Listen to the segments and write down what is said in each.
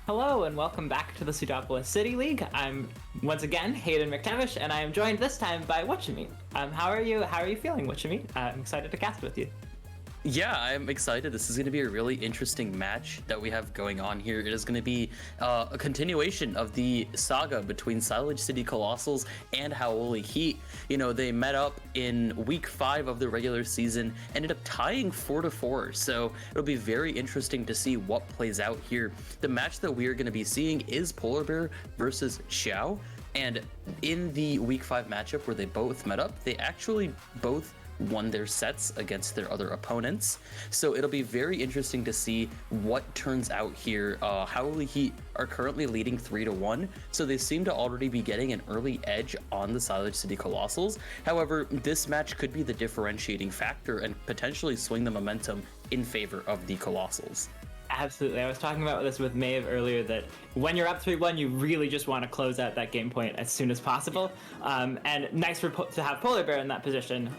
Hello and welcome back to the Sootopolis City League. I'm once again Hayden McTavish, and I am joined this time by Whatchamete. How are you? How are you feeling, Whatchamete? I'm excited to cast with you. Yeah, I'm excited. This is going to be a really interesting match that we have going on here. It is going to be a continuation of the saga between Silage City Colossals and Howley Heat. You know, they met up in week 5 of the regular season, ended up tying 4-4. So it'll be very interesting to see what plays out here. The match that we are going to be seeing is PqlarBear versus Xiao. And in the week 5 matchup where they both met up, they actually both won their sets against their other opponents. So it'll be very interesting to see what turns out here. Howley Heat are currently leading 3-1, so they seem to already be getting an early edge on the Silage City Colossals. However, this match could be the differentiating factor and potentially swing the momentum in favor of the Colossals. Absolutely. I was talking about this with Maeve earlier, that when you're up 3-1, you really just want to close out that game point as soon as possible. And nice to have PqlarBear in that position,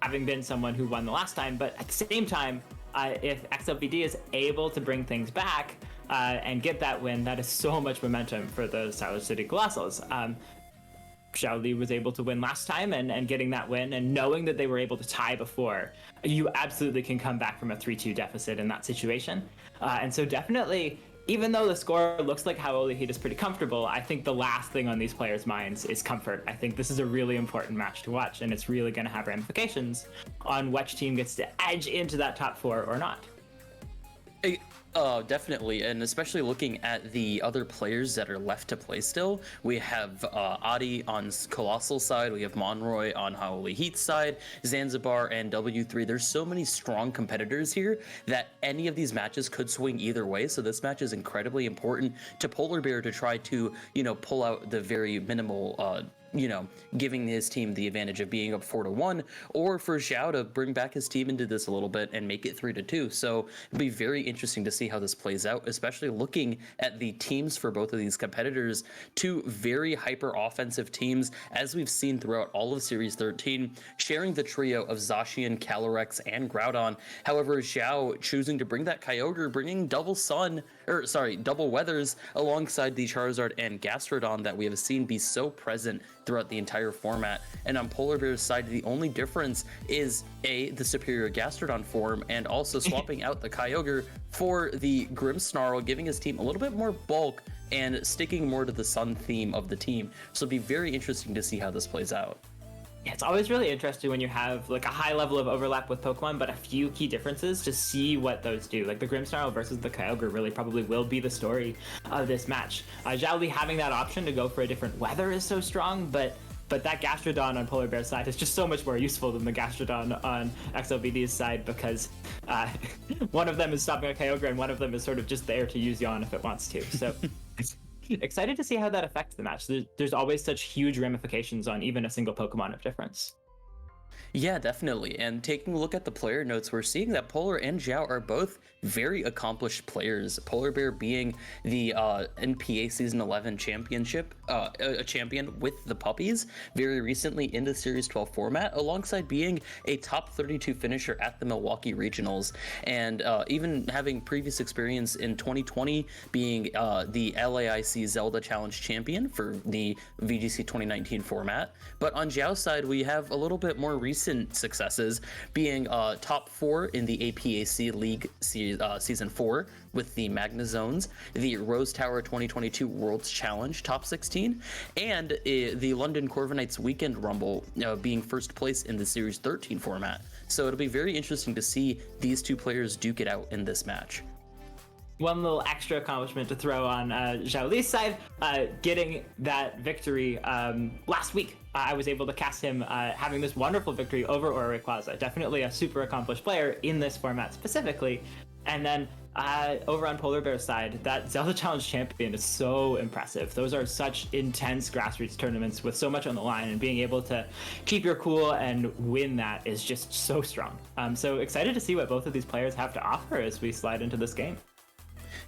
having been someone who won the last time. But at the same time, if XLBD is able to bring things back and get that win, that is so much momentum for the Silage City Colossals. Xiaoli was able to win last time, and getting that win and knowing that they were able to tie before, you absolutely can come back from a 3-2 deficit in that situation. And so definitely, even though the score looks like Howley Heat is pretty comfortable, I think the last thing on these players' minds is comfort. I think this is a really important match to watch, and it's really going to have ramifications on which team gets to edge into that top 4 or not. Definitely, and especially looking at the other players that are left to play still. We have Adi on Colossal side, we have Monroy on Howley Heat side, Zanzibar and W3. There's so many strong competitors here that any of these matches could swing either way, so this match is incredibly important to PqlarBear to try to, pull out the very minimal giving his team the advantage of being up 4-1, or for Xiao to bring back his team into this a little bit and make it 3-2. So it'll be very interesting to see how this plays out, especially looking at the teams for both of these competitors. Two very hyper offensive teams, as we've seen throughout all of Series 13, sharing the trio of Zacian, Calyrex, and Groudon. However, Xiao choosing to bring that Kyogre, bringing double weathers alongside the Charizard and Gastrodon that we have seen be so present throughout the entire format. And on PqlarBear's side, the only difference is the superior Gastrodon form, and also swapping out the Kyogre for the Grimmsnarl, giving his team a little bit more bulk and sticking more to the sun theme of the team. So it'll be very interesting to see how this plays out. Yeah, it's always really interesting when you have like a high level of overlap with Pokemon, but a few key differences to see what those do. Like the Grimmsnarl versus the Kyogre really probably will be the story of this match. Xiaoli having that option to go for a different weather is so strong, but that Gastrodon on PqlarBear's side is just so much more useful than the Gastrodon on XLBD's side, because one of them is stopping a Kyogre and one of them is sort of just there to use Yawn if it wants to. So excited to see how that affects the match. There's always such huge ramifications on even a single Pokemon of difference. Yeah, definitely. And taking a look at the player notes, we're seeing that Polar and Xiao are both very accomplished players. PqlarBear being the NPA Season 11 championship, a champion with the Puppies very recently in the Series 12 format, alongside being a top 32 finisher at the Milwaukee Regionals, and even having previous experience in 2020 being the LAIC Zelda Challenge champion for the VGC 2019 format. But on Xiao's side, we have a little bit more recent successes, being top 4 in the APAC League Season 4 with the Magna Zones, the Rose Tower 2022 Worlds Challenge top 16, and the London Corviknights Weekend Rumble being first place in the Series 13 format. So it'll be very interesting to see these two players duke it out in this match. One little extra accomplishment to throw on Xiaoli's side, getting that victory last week. I was able to cast him having this wonderful victory over Rayquaza. Definitely a super accomplished player in this format specifically. And then over on PqlarBear's side, that Zelda Challenge champion is so impressive. Those are such intense grassroots tournaments with so much on the line, and being able to keep your cool and win that is just so strong. So excited to see what both of these players have to offer as we slide into this game.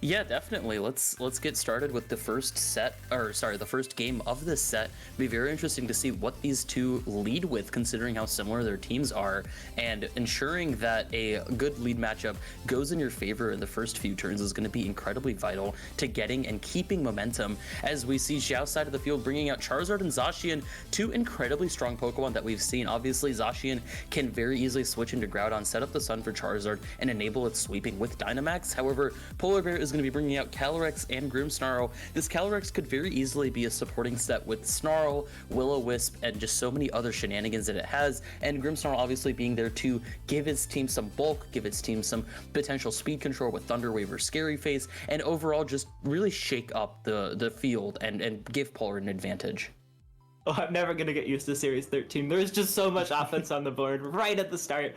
Yeah, definitely. Let's get started with the first set, or sorry, the first game of this set. It'll be very interesting to see what these two lead with, considering how similar their teams are, and ensuring that a good lead matchup goes in your favor in the first few turns is going to be incredibly vital to getting and keeping momentum. As we see Xiao's side of the field bringing out Charizard and Zacian, two incredibly strong Pokemon that we've seen. Obviously, Zacian can very easily switch into Groudon, set up the Sun for Charizard, and enable its sweeping with Dynamax. However, PqlarBear is going to be bringing out Calyrex and Grimmsnarl. This Calyrex could very easily be a supporting set with Snarl, Will-O-Wisp, and just so many other shenanigans that it has, and Grimmsnarl obviously being there to give its team some bulk, give its team some potential speed control with Thunder Wave or Scary Face, and overall just really shake up the field and give Polar an advantage. Oh, I'm never going to get used to Series 13. There's just so much offense on the board right at the start.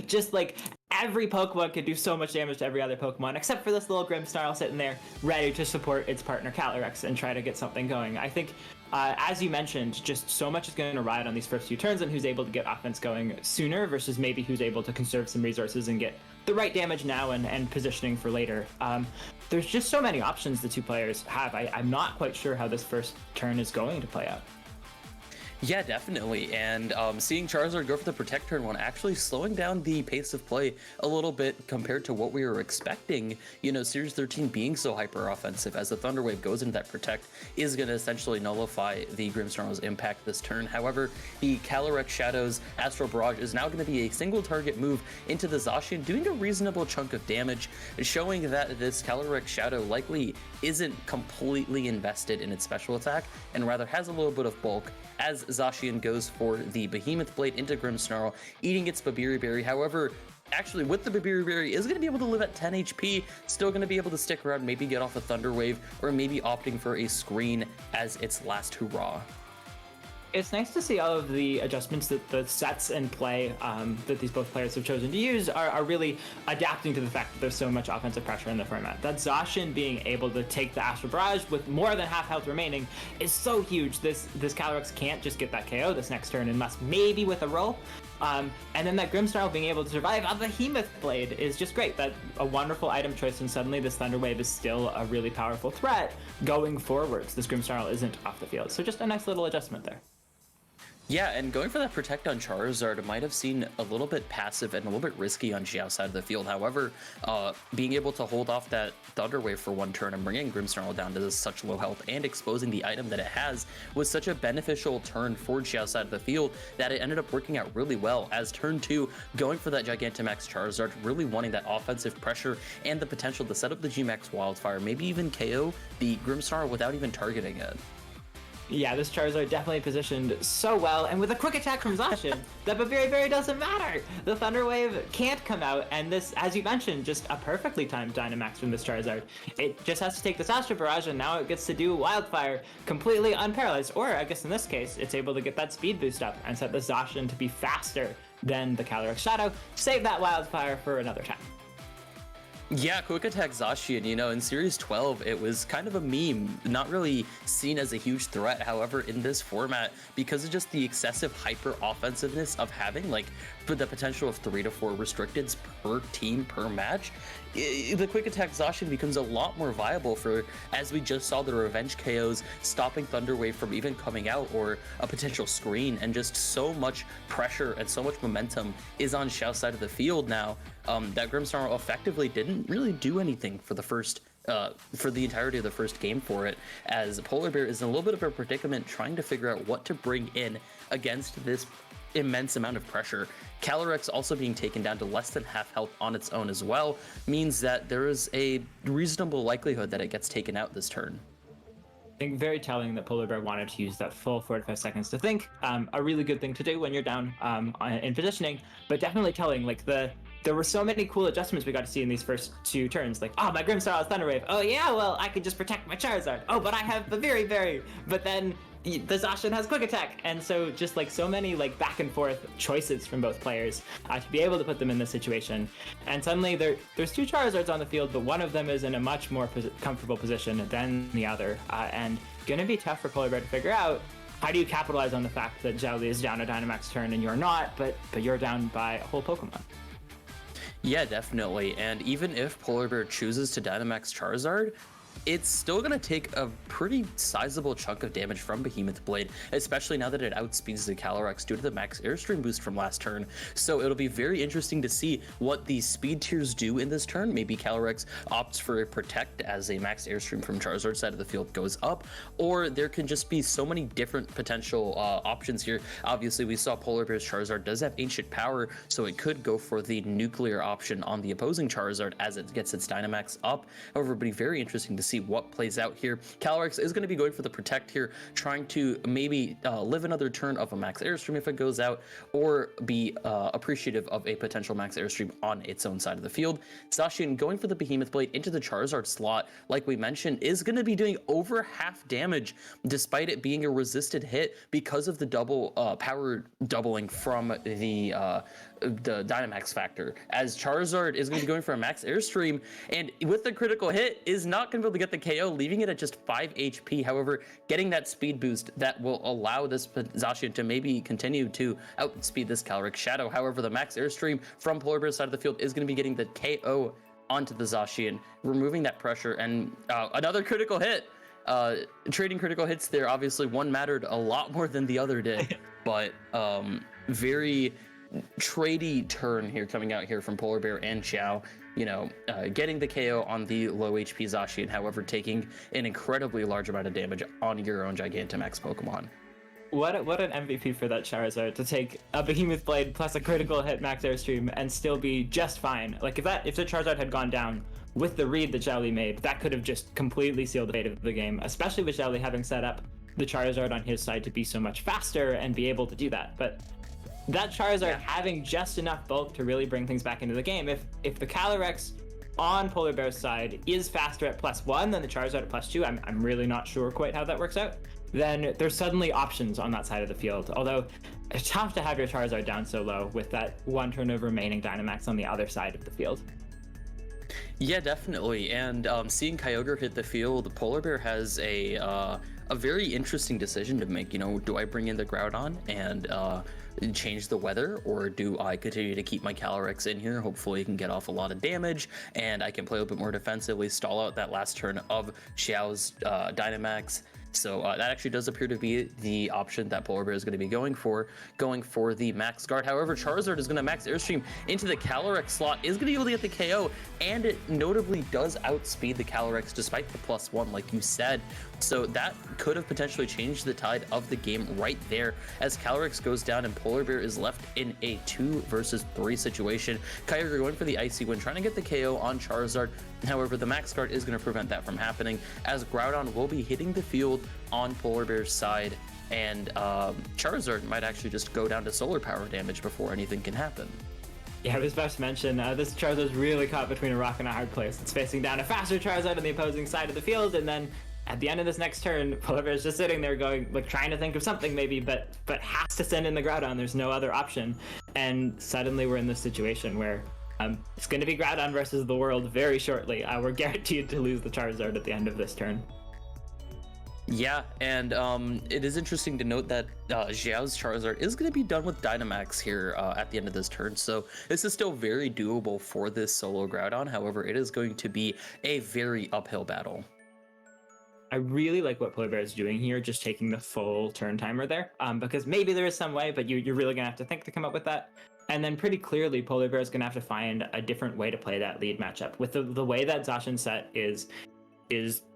Just like every Pokemon could do so much damage to every other Pokemon, except for this little Grimmsnarl sitting there ready to support its partner Calyrex and try to get something going. I think, as you mentioned, just so much is going to ride on these first few turns and who's able to get offense going sooner versus maybe who's able to conserve some resources and get the right damage now and positioning for later. There's just so many options the two players have. I'm not quite sure how this first turn is going to play out. Yeah, definitely. And seeing Charizard go for the Protect turn one, actually slowing down the pace of play a little bit compared to what we were expecting. You know, Series 13 being so hyper offensive as the Thunder Wave goes into that Protect is going to essentially nullify the Grimmsnarl's impact this turn. However, the Calyrex Shadow's Astral Barrage is now going to be a single target move into the Zacian, doing a reasonable chunk of damage, showing that this Calyrex Shadow likely isn't completely invested in its special attack and rather has a little bit of bulk, as Zacian goes for the Behemoth Blade into Grimmsnarl, eating its Babiri Berry. However, actually with the Babiri Berry is going to be able to live at 10 HP, still going to be able to stick around, maybe get off a Thunder Wave, or maybe opting for a Screen as its last hurrah. It's nice to see all of the adjustments that the sets and play that these both players have chosen to use are really adapting to the fact that there's so much offensive pressure in the format. That Zacian being able to take the Astral Barrage with more than half health remaining is so huge. This Calyrex can't just get that KO this next turn unless maybe with a roll. And then that Grimmsnarl being able to survive a Behemoth Blade is just great. That's a wonderful item choice, and suddenly this Thunder Wave is still a really powerful threat going forwards. This Grimmsnarl isn't off the field. So just a nice little adjustment there. Yeah, and going for that Protect on Charizard might have seemed a little bit passive and a little bit risky on Xiao's side of the field. However, being able to hold off that Thunder Wave for one turn and bringing Grimmsnarl down to such low health and exposing the item that it has was such a beneficial turn for Xiao's side of the field that it ended up working out really well, as turn 2, going for that Gigantamax Charizard, really wanting that offensive pressure and the potential to set up the G-Max Wildfire, maybe even KO the Grimmsnarl without even targeting it. Yeah, this Charizard definitely positioned so well, and with a quick attack from Zacian, that Babiri Berry doesn't matter! The Thunder Wave can't come out, and this, as you mentioned, just a perfectly timed Dynamax from this Charizard. It just has to take this Astral Barrage, and now it gets to do Wildfire completely unparalyzed, or I guess in this case, it's able to get that speed boost up and set the Zacian to be faster than the Calyrex Shadow. Save that Wildfire for another time. Yeah, Quick Attack Zacian, you know, in Series 12, it was kind of a meme, not really seen as a huge threat. However, in this format, because of just the excessive hyper offensiveness of having, like, for the potential of 3 to 4 restricteds per team per match, the Quick Attack Zacian becomes a lot more viable for, as we just saw, the Revenge KOs, stopping Thunder Wave from even coming out, or a potential Screen, and just so much pressure and so much momentum is on Xiao's side of the field now. That Grimmsnarl effectively didn't really do anything for the first, for the entirety of the first game for it, as PqlarBear is in a little bit of a predicament trying to figure out what to bring in against this immense amount of pressure. Calyrex also being taken down to less than half health on its own as well means that there is a reasonable likelihood that it gets taken out this turn. I think very telling that PqlarBear wanted to use that full 45 seconds to think. A really good thing to do when you're down in positioning, but definitely telling, like, there were so many cool adjustments we got to see in these first 2 turns. Like, oh, my Grimmsnarl has Thunder Wave. Oh yeah, well, I can just protect my Charizard. Oh, but I have Babiri Berry. But then the Zacian has Quick Attack. And so just like so many like back and forth choices from both players to be able to put them in this situation. And suddenly there's 2 Charizards on the field, but one of them is in a much more comfortable position than the other. And gonna be tough for PqlarBear to figure out. How do you capitalize on the fact that Zhao Li is down a Dynamax turn and you're not, but you're down by a whole Pokemon? Yeah, definitely. And even if Polar Bear chooses to Dynamax Charizard, it's still going to take a pretty sizable chunk of damage from Behemoth Blade, especially now that it outspeeds the Calyrex due to the max Airstream boost from last turn. So it'll be very interesting to see what these speed tiers do in this turn. Maybe Calyrex opts for a Protect as a max Airstream from Charizard's side of the field goes up, or there can just be so many different potential options here. Obviously, we saw Polar Bear's Charizard does have Ancient Power, so it could go for the nuclear option on the opposing Charizard as it gets its Dynamax up. However, it'll be very interesting to see what plays out here. Calyrex is going to be going for the Protect here, trying to maybe live another turn of a max Airstream if it goes out, or be appreciative of a potential max Airstream on its own side of the field. Zacian going for the Behemoth Blade into the Charizard slot, like we mentioned, is going to be doing over half damage despite it being a resisted hit because of the double power doubling from the Dynamax factor, as Charizard is going to be going for a max Airstream, and with the critical hit is not going to be able to get the KO, leaving it at just 5 HP. However, getting that speed boost that will allow this Zacian to maybe continue to outspeed this Calyrex Shadow. However, the max Airstream from Polar Bear's side of the field is going to be getting the KO onto the Zacian, removing that pressure, and another critical hit. Trading critical hits there, obviously one mattered a lot more than the other did, but very tradey turn here coming out here from Polar Bear and Xiao, getting the KO on the low HP Zacian, however taking an incredibly large amount of damage on your own Gigantamax Pokemon. What an MVP for that Charizard to take a Behemoth Blade plus a critical hit max Airstream and still be just fine. Like if the Charizard had gone down with the read that Xiaoli made, that could have just completely sealed the fate of the game, especially with Xiaoli having set up the Charizard on his side to be so much faster and be able to do that. But that Charizard having just enough bulk to really bring things back into the game. If the Calyrex on Polar Bear's side is faster at +1 than the Charizard at +2, I'm really not sure quite how that works out, then there's suddenly options on that side of the field. Although it's tough to have your Charizard down so low with that one turn of remaining Dynamax on the other side of the field. Yeah, definitely. And seeing Kyogre hit the field, Polar Bear has a very interesting decision to make. Do I bring in the Groudon and change the weather, or do I continue to keep my Calyrex in here? Hopefully it can get off a lot of damage and I can play a little bit more defensively, stall out that last turn of Xiao's Dynamax. So that actually does appear to be the option that Polar Bear is going to be going for the Max Guard. However, Charizard is going to Max Airstream into the Calyrex slot, is going to be able to get the KO, and it notably does outspeed the Calyrex despite the +1, like you said. So that could have potentially changed the tide of the game right there, as Calyrex goes down and Polar Bear is left in a 2 versus 3 situation. Kyogre going for the Icy Wind, trying to get the KO on Charizard. However, the Max Guard is going to prevent that from happening, as Groudon will be hitting the field on Polar Bear's side, and Charizard might actually just go down to solar power damage before anything can happen. Yeah, I was about to mention, this Charizard's really caught between a rock and a hard place. It's facing down a faster Charizard on the opposing side of the field, and then at the end of this next turn, Polar Bear's just sitting there going, trying to think of something maybe, but has to send in the Groudon. There's no other option. And suddenly we're in this situation where it's going to be Groudon versus the world very shortly. We're guaranteed to lose the Charizard at the end of this turn. Yeah, and it is interesting to note that Xiao's Charizard is going to be done with Dynamax here at the end of this turn, so this is still very doable for this solo Groudon. However, it is going to be a very uphill battle. I really like what Polar Bear is doing here, just taking the full turn timer there, because maybe there is some way, but you're really going to have to think to come up with that. And then pretty clearly, Polar Bear is going to have to find a different way to play that lead matchup. With the way that Zacian's set is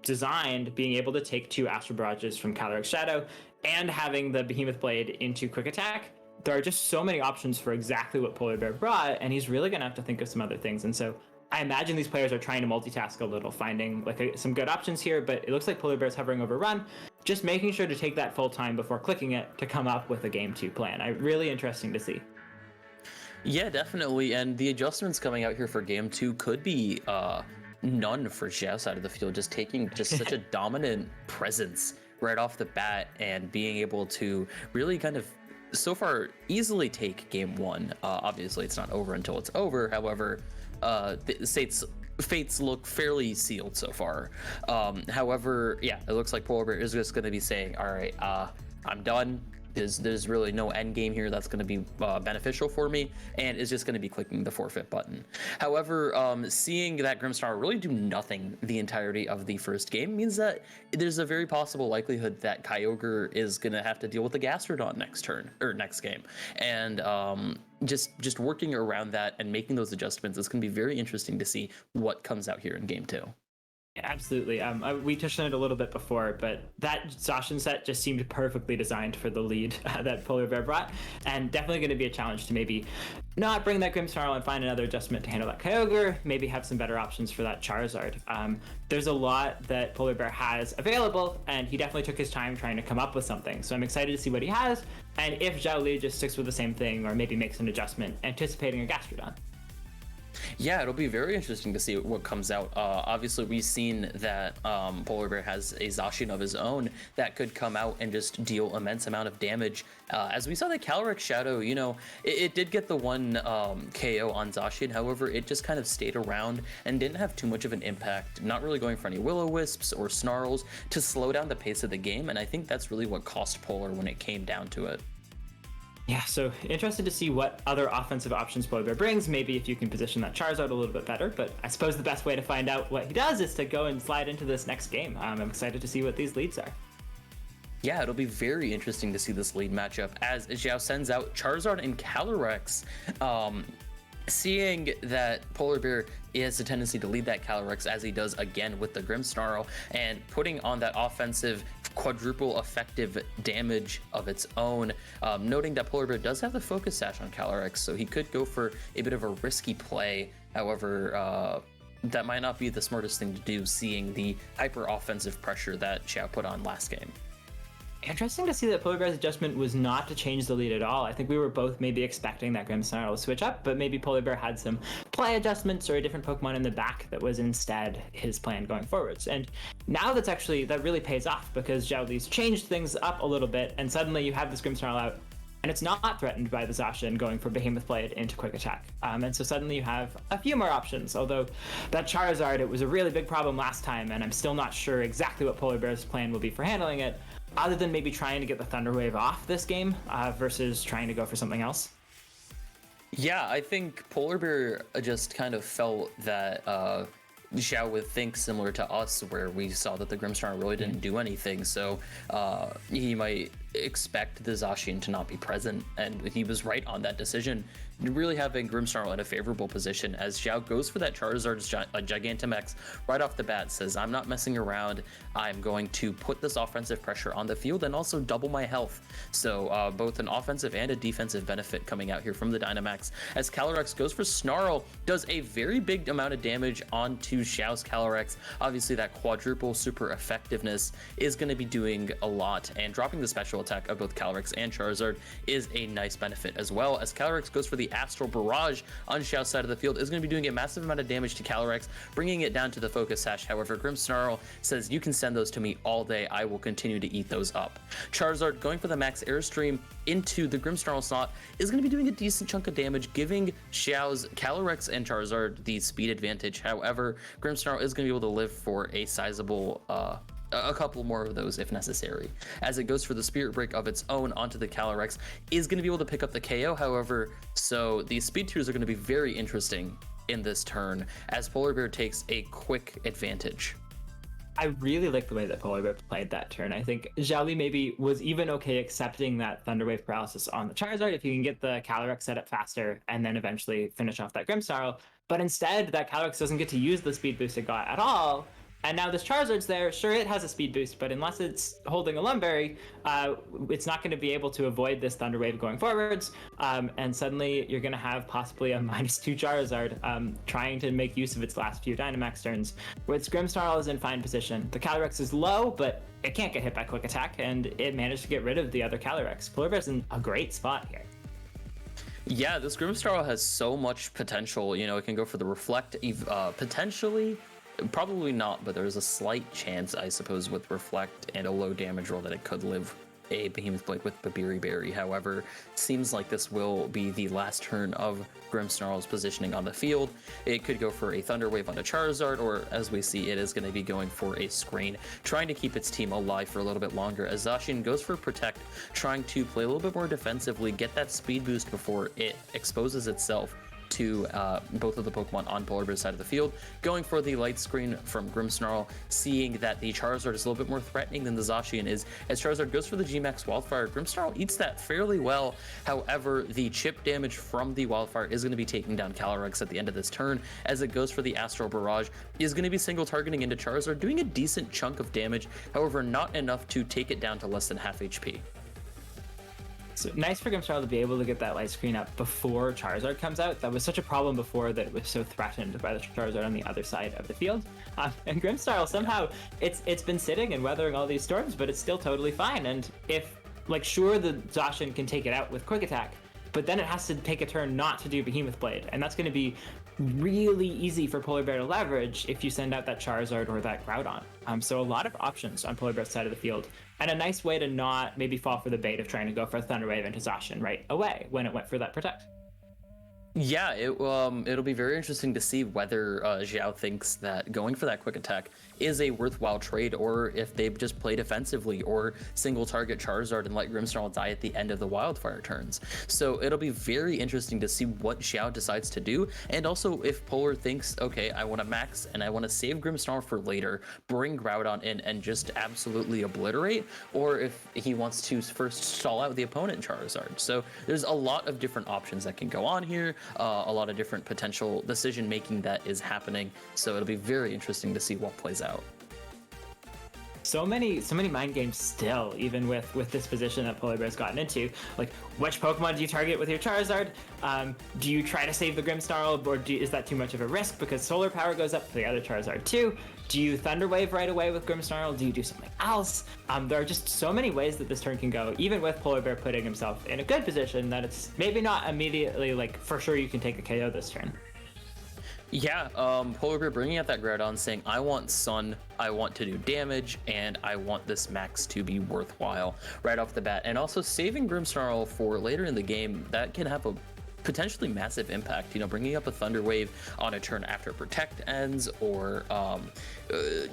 designed, being able to take 2 Astral Barrages from Calyrex Shadow and having the Behemoth Blade into Quick Attack, there are just so many options for exactly what Polar Bear brought, and he's really going to have to think of some other things. And so I imagine these players are trying to multitask a little, finding some good options here, but it looks like Polar Bear's hovering over Run, just making sure to take that full time before clicking it to come up with a Game 2 plan. Really interesting to see. Yeah, definitely, and the adjustments coming out here for Game 2 could be none for Xiao's side of the field, just taking such a dominant presence right off the bat and being able to really kind of so far easily take Game 1. Obviously, it's not over until it's over. However, the fates look fairly sealed so far. However, yeah, it looks like Polar Bear is just going to be saying, all right, I'm done. there's really no end game here that's going to be beneficial for me, and is just going to be clicking the forfeit button. However, seeing that Grimsnarl really do nothing the entirety of the first game means that there's a very possible likelihood that Kyogre is going to have to deal with the Gastrodon next turn or next game, and just working around that and making those adjustments is going to be very interesting to see what comes out here in game 2. Yeah, absolutely. We touched on it a little bit before, but that Zacian set just seemed perfectly designed for the lead that PqlarBear brought, and definitely going to be a challenge to maybe not bring that Grimmsnarl and find another adjustment to handle that Kyogre, maybe have some better options for that Charizard. There's a lot that PqlarBear has available, and he definitely took his time trying to come up with something. So I'm excited to see what he has, and if Zhao Li just sticks with the same thing or maybe makes an adjustment, anticipating a Gastrodon. Yeah, it'll be very interesting to see what comes out. Obviously, we've seen that PqlarBear has a Zacian of his own that could come out and just deal immense amount of damage. As we saw the Calyrex Shadow, you know, it did get the one KO on Zacian. However, it just kind of stayed around and didn't have too much of an impact, not really going for any Will-O-Wisps or Snarls to slow down the pace of the game. And I think that's really what cost Polar when it came down to it. Yeah, so interested to see what other offensive options PqlarBear brings. Maybe if you can position that Charizard a little bit better, but I suppose the best way to find out what he does is to go and slide into this next game. I'm excited to see what these leads are. Yeah, it'll be very interesting to see this lead matchup as Xiao sends out Charizard and Calyrex. Seeing that PqlarBear has a tendency to lead that Calyrex as he does again with the Grimmsnarl, and putting on that offensive quadruple effective damage of its own, noting that PqlarBear does have the Focus Sash on Calyrex, so he could go for a bit of a risky play. However, that might not be the smartest thing to do, seeing the hyper offensive pressure that Xiao put on last game. Interesting to see that PqlarBear's adjustment was not to change the lead at all. I think we were both maybe expecting that Grimmsnarl to switch up, but maybe PqlarBear had some play adjustments or a different Pokemon in the back that was instead his plan going forwards. And now that really pays off, because Zhao Li's changed things up a little bit, and suddenly you have this Grimmsnarl out, and it's not threatened by the Zacian going for Behemoth Blade into Quick Attack. And so suddenly you have a few more options, although that Charizard, it was a really big problem last time, and I'm still not sure exactly what PqlarBear's plan will be for handling it, other than maybe trying to get the Thunder Wave off this game versus trying to go for something else. Yeah, I think PqlarBear just kind of felt that Xiao would think similar to us, where we saw that the Grimmsnarl really didn't do anything, so he might expect the Zacian to not be present, and he was right on that decision, really having Grimmsnarl in a favorable position as Xiao goes for that Charizard's Gigantamax right off the bat, says, I'm not messing around, I'm going to put this offensive pressure on the field and also double my health. So both an offensive and a defensive benefit coming out here from the Dynamax, as Calyrex goes for Snarl, does a very big amount of damage onto Xiao's Calyrex. Obviously that quadruple super effectiveness is going to be doing a lot, and dropping the special attack of both Calyrex and Charizard is a nice benefit as well, as Calyrex goes for the Astral Barrage on Xiao's side of the field, is going to be doing a massive amount of damage to Calyrex, bringing it down to the Focus Sash. However, Grimmsnarl says, you can send those to me all day, I will continue to eat those up. Charizard going for the Max Airstream into the Grimmsnarl slot is going to be doing a decent chunk of damage, giving Xiao's Calyrex and Charizard the speed advantage. However, Grimmsnarl is going to be able to live for a sizable a couple more of those if necessary, as it goes for the Spirit Break of its own onto the Calyrex, is going to be able to pick up the KO. However, so the speed tiers are going to be very interesting in this turn, as PqlarBear takes a quick advantage. I really like the way that PqlarBear played that turn. I think Zhao Li maybe was even okay accepting that Thunder Wave paralysis on the Charizard if you can get the Calyrex set up faster and then eventually finish off that Grimmsnarl. But instead, that Calyrex doesn't get to use the speed boost it got at all. And now this Charizard's there. Sure, it has a speed boost, but unless it's holding a Lumberry, it's not going to be able to avoid this Thunder Wave going forwards. And suddenly you're going to have possibly a -2 Charizard trying to make use of its last few Dynamax turns, where its Grimmsnarl is in fine position. The Calyrex is low, but it can't get hit by Quick Attack, and it managed to get rid of the other Calyrex. PqlarBear's in a great spot here. Yeah, this Grimmsnarl has so much potential. You know, it can go for the Reflect, potentially. Probably not, but there's a slight chance, I suppose, with Reflect and a low damage roll that it could live a Behemoth Blade with Babiri Berry. However, seems like this will be the last turn of Grimmsnarl's positioning on the field. It could go for a Thunder Wave onto Charizard, or as we see, it is going to be going for a Screen, trying to keep its team alive for a little bit longer, as Zacian goes for Protect, trying to play a little bit more defensively, get that speed boost before it exposes itself to both of the Pokemon on Polar Bear's side of the field, going for the Light Screen from Grimmsnarl, seeing that the Charizard is a little bit more threatening than the Zacian is, as Charizard goes for the G-Max Wildfire. Grimmsnarl eats that fairly well. However, the chip damage from the Wildfire is going to be taking down Calyrex at the end of this turn, as it goes for the Astral Barrage, is going to be single targeting into Charizard, doing a decent chunk of damage, however not enough to take it down to less than half HP. So nice for Grimmsnarl to be able to get that light screen up before Charizard comes out. That was such a problem before that it was so threatened by the Charizard on the other side of the field. And Grimmsnarl, somehow, it's been sitting and weathering all these storms, but it's still totally fine. And if, like, sure, the Zacian can take it out with Quick Attack, but then it has to take a turn not to do Behemoth Blade. And that's going to be really easy for Polar Bear to leverage if you send out that Charizard or that Groudon. So a lot of options on Polar Bear's side of the field, and a nice way to not maybe fall for the bait of trying to go for a Thunder Wave into Zacian right away when it went for that Protect. Yeah, it'll be very interesting to see whether Xiao thinks that going for that Quick Attack is a worthwhile trade, or if they just play defensively or single target Charizard and let Grimmsnarl die at the end of the Wildfire turns. So it'll be very interesting to see what Xiao decides to do, and also if Polar thinks, okay, I want to max and I want to save Grimmsnarl for later, bring Groudon in and just absolutely obliterate, or if he wants to first stall out the opponent Charizard. So there's a lot of different options that can go on here. A lot of different potential decision making that is happening, so it'll be very interesting to see what plays out. So many mind games still, even with this position that Polar Bear's gotten into. Like, which Pokemon do you target with your Charizard? Do you try to save the Grimmsnarl, or is that too much of a risk because Solar Power goes up for the other Charizard too? Do you Thunder Wave right away with Grimmsnarl? Do you do something else? There are just so many ways that this turn can go, even with Polar Bear putting himself in a good position, that it's maybe not immediately like for sure you can take a KO this turn. Yeah, Polar Bear bringing out that Groudon, saying, I want Sun, I want to do damage, and I want this max to be worthwhile right off the bat. And also saving Grimmsnarl for later in the game, that can have a potentially massive impact. You know, bringing up a Thunder Wave on a turn after Protect ends, or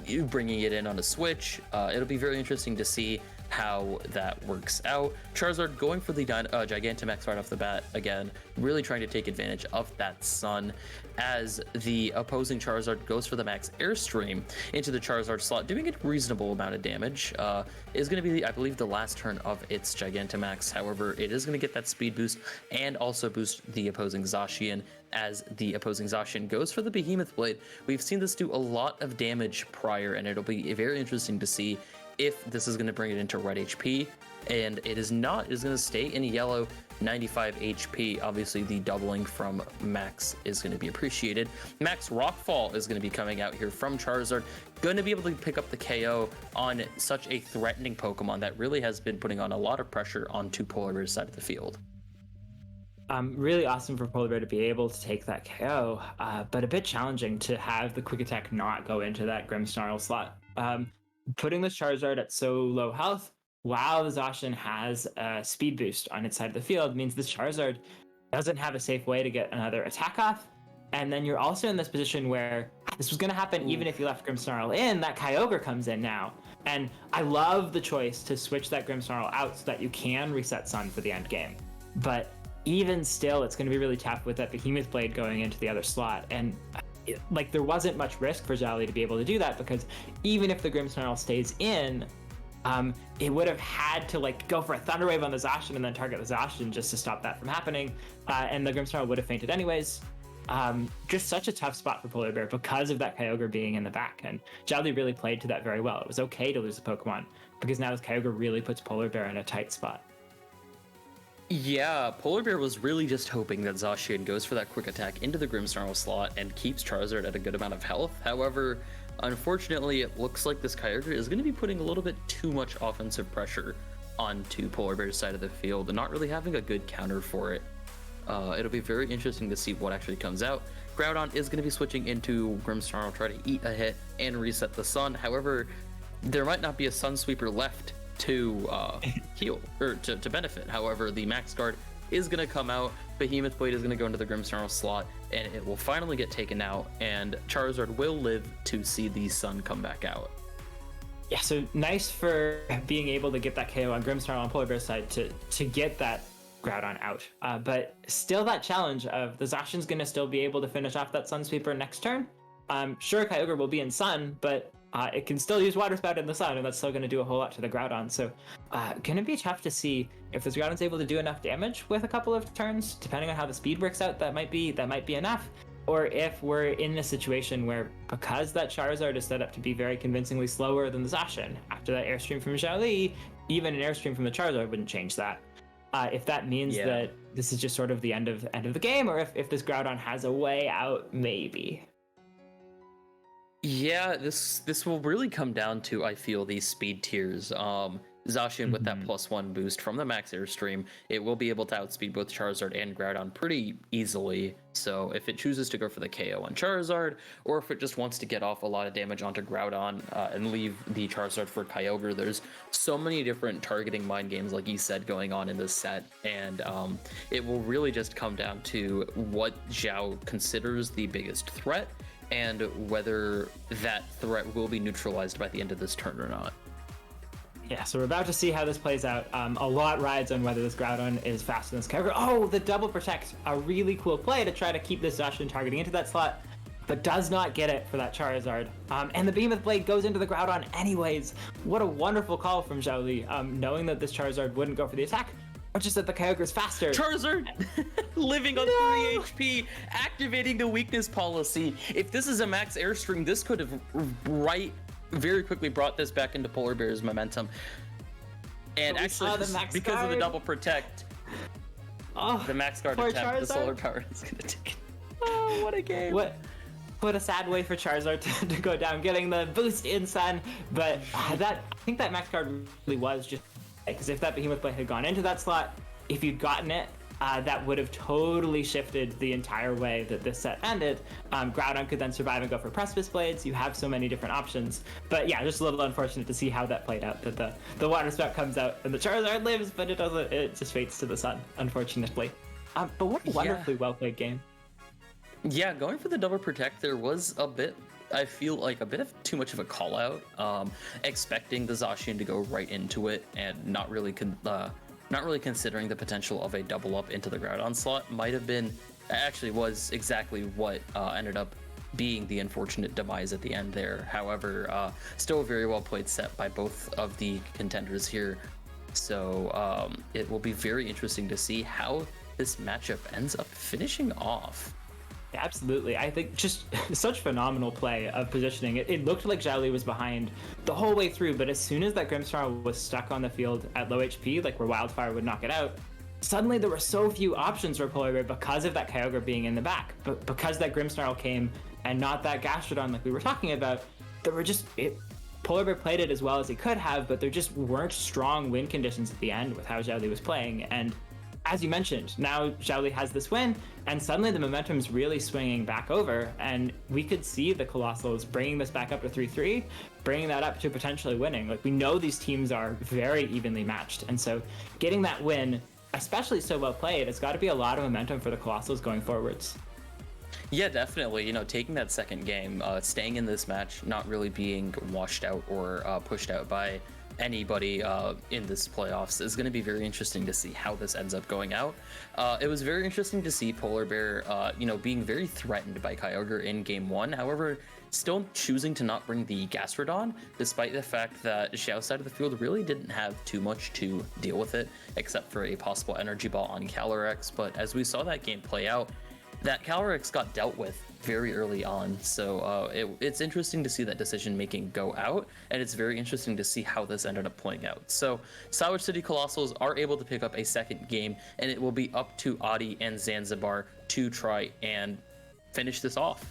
you bringing it in on a switch. It'll be very interesting to see how that works out. Charizard going for the Gigantamax right off the bat again, really trying to take advantage of that Sun, as the opposing Charizard goes for the Max Airstream into the Charizard slot, doing a reasonable amount of damage. Is going to be, I believe, the last turn of its Gigantamax. However, it is going to get that speed boost and also boost the opposing Zacian, as the opposing Zacian goes for the Behemoth Blade. We've seen this do a lot of damage prior, and it'll be very interesting to see if this is going to bring it into red HP, and it is not. It is going to stay in yellow, 95 HP. Obviously, the doubling from Max is going to be appreciated. Max Rockfall is going to be coming out here from Charizard, going to be able to pick up the KO on such a threatening Pokemon that really has been putting on a lot of pressure onto Polar Bear's side of the field. Really awesome for Polar Bear to be able to take that KO, but a bit challenging to have the Quick Attack not go into that Grimmsnarl slot. Putting this Charizard at so low health while the Zacian has a speed boost on its side of the field means this Charizard doesn't have a safe way to get another attack off. And then you're also in this position where this was going to happen even if you left Grimmsnarl in. That Kyogre comes in now. And I love the choice to switch that Grimmsnarl out so that you can reset Sun for the end game. But even still, it's going to be really tough with that Behemoth Blade going into the other slot. And like, there wasn't much risk for Jolly to be able to do that, because even if the Grimmsnarl stays in, it would have had to like go for a Thunder Wave on the Zacian and then target the Zacian just to stop that from happening, and the Grimmsnarl would have fainted anyways. Just such a tough spot for Polar Bear because of that Kyogre being in the back, and Jolly really played to that very well. It was okay to lose a Pokemon, because now this Kyogre really puts Polar Bear in a tight spot. Yeah, Polar Bear was really just hoping that Zacian goes for that Quick Attack into the Grimmsnarl slot and keeps Charizard at a good amount of health. However, unfortunately, it looks like this Kyogre is going to be putting a little bit too much offensive pressure onto Polar Bear's side of the field and not really having a good counter for it. It'll be very interesting to see what actually comes out. Groudon is going to be switching into Grimmsnarl, try to eat a hit and reset the Sun. However, there might not be a Sun Sweeper left to heal or to benefit. However, the Max Guard is going to come out, Behemoth Blade is going to go into the Grimmsnarl slot, and it will finally get taken out, and Charizard will live to see the sun come back out. Yeah, so nice for being able to get that KO on Grimmsnarl on Polar Bear's side to get that Groudon out. But still that challenge of the Zacian's going to still be able to finish off that Sun Sweeper next turn. Sure, Kyogre will be in Sun, but it can still use Water Spout in the Sun, and that's still going to do a whole lot to the Groudon. So going to be tough to see if this Groudon's able to do enough damage with a couple of turns, depending on how the speed works out. That might be enough. Or if we're in a situation where, because that Charizard is set up to be very convincingly slower than the Zacian, after that Airstream from Xiaoli, even an Airstream from the Charizard wouldn't change that. If that means that this is just sort of the end of the game, or if this Groudon has a way out, maybe. Yeah, this will really come down to, I feel, these speed tiers. Zacian with that +1 boost from the Max Airstream, it will be able to outspeed both Charizard and Groudon pretty easily. So if it chooses to go for the KO on Charizard, or if it just wants to get off a lot of damage onto Groudon and leave the Charizard for Kyogre, there's so many different targeting mind games, like you said, going on in this set. And it will really just come down to what Xiao considers the biggest threat, and whether that threat will be neutralized by the end of this turn or not. Yeah, so we're about to see how this plays out. A lot rides on whether this Groudon is faster than this Kyogre. Oh, the double protect, a really cool play to try to keep this Zacian targeting into that slot, but does not get it for that Charizard. And the Behemoth Blade goes into the Groudon anyways. What a wonderful call from Xiaoli, knowing that this Charizard wouldn't go for the attack, or just that the Kyogre's faster. Charizard living on 3 HP, activating the weakness policy. If this is a Max Airstream, this could have very quickly brought this back into Polar Bear's momentum. And actually, because of the double protect, the Max Guard attempt, Charizard. The solar power is going to take it. Oh, what a game. What a sad way for Charizard to go down, getting the boost in Sun. But I think that Max Guard really was just, because if that Behemoth Blade had gone into that slot, if you'd gotten it, that would have totally shifted the entire way that this set ended. Groudon could then survive and go for Precipice Blades. You have so many different options. But yeah, just a little unfortunate to see how that played out, that the Water Spout comes out and the Charizard lives, but it just fates to the Sun, unfortunately. But what a wonderfully well-played game. Yeah, going for the double protect, there was I feel like a bit of too much of a call out, expecting the Zacian to go right into it and not really considering the potential of a double up into the Groudon slot was exactly what ended up being the unfortunate demise at the end there. However, still a very well played set by both of the contenders here. So it will be very interesting to see how this matchup ends up finishing off. Absolutely. I think just such phenomenal play of positioning. It looked like Xiaoli was behind the whole way through, but as soon as that Grimmsnarl was stuck on the field at low HP, like where Wildfire would knock it out, suddenly there were so few options for Polar Bear because of that Kyogre being in the back. But because that Grimmsnarl came and not that Gastrodon like we were talking about, there were Polar Bear played it as well as he could have, but there just weren't strong win conditions at the end with how Xiaoli was playing. And as you mentioned, now Xiaoli has this win, and suddenly the momentum's really swinging back over, and we could see the Colossals bringing this back up to 3-3, bringing that up to potentially winning. Like, we know these teams are very evenly matched, and so getting that win, especially so well played, it's got to be a lot of momentum for the Colossals going forwards. Yeah, definitely. Taking that second game, staying in this match, not really being washed out or pushed out by anybody in this playoffs is going to be very interesting to see how this ends up going out. It was very interesting to see Polar Bear, being very threatened by Kyogre in game one. However, still choosing to not bring the Gastrodon, despite the fact that Xiao's side of the field really didn't have too much to deal with it, except for a possible Energy Ball on Calyrex. But as we saw that game play out, that Calyrex got dealt with very early on, so it's interesting to see that decision making go out, and it's very interesting to see how this ended up playing out. So Savage City Colossals are able to pick up a second game, and it will be up to Adi and Zanzibar to try and finish this off.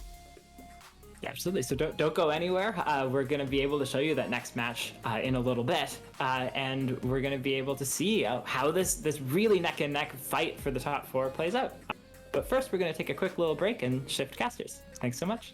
Yeah, absolutely. So don't go anywhere. We're going to be able to show you that next match in a little bit, and we're going to be able to see how this really neck and neck fight for the top four plays out. But first, we're going to take a quick little break and shift casters. Thanks so much.